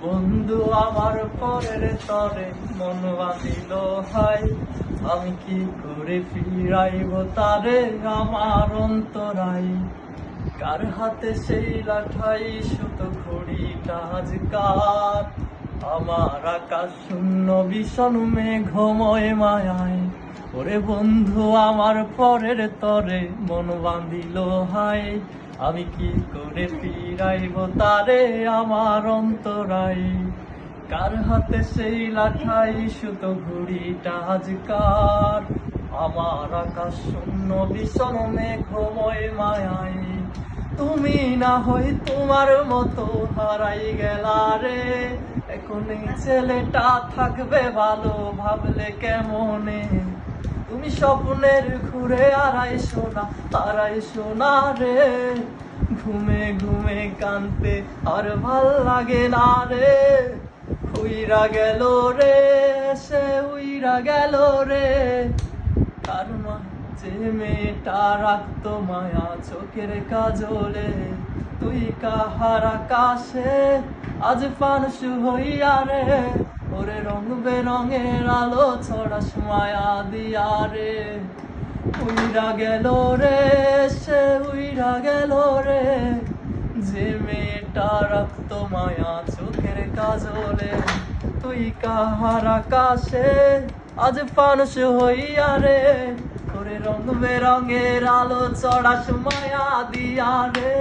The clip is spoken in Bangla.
বন্ধু আমার পরের তরে মন বাঁধিল হাই, আমি কি করে ফিরাইব তারে আমার অন্তরাই। কার হাতে সেই লাঠাই সুতো খড়িটা আজকার, আমার আকাশ শূন্য বিষণ মেঘময় মায়ায়। ওরে বন্ধু আমার পরের তরে মন বাঁধিল হাই, আমি কি করে ফিরাইব তারে আমার অন্তরাই। কার হাতে সেই লাঠাই সুতো ঘুড়িটা আজকার, আমার আকাশ শূন্য বিষণ মেঘময় মায়ায়। তুমি না হই তোমার মতো হারাই গেলা রে, এখন এই ছেলেটা থাকবে ভালো ভাবলে কেমনে। তুমি স্বপ্নের ঘুরে আড়াই সোনা রে, ঘুমে ঘুমে কানতে আর ভাল লাগে না রে। উইরা গেল রে, সে উইরা গেল রে। তার যে মেয়েটা রাখতো মায়া চোখের কাজলে, তুই কাহার আকাশে আজ ফানুস হইয়া রে। ওরে রং বেরঙের আলো ছড়াস মায়া দিয়া রে। উইরা গেল রে, সে উইরা গেল রে। যে মেয়েটা রাখতো মায়া চোখের কাজলে, তুই কাহার আকাশে আজ ফানুস হইয়া রে। ওরে রং বেরঙের আলো ছড়াস মায়া দিয়া রে।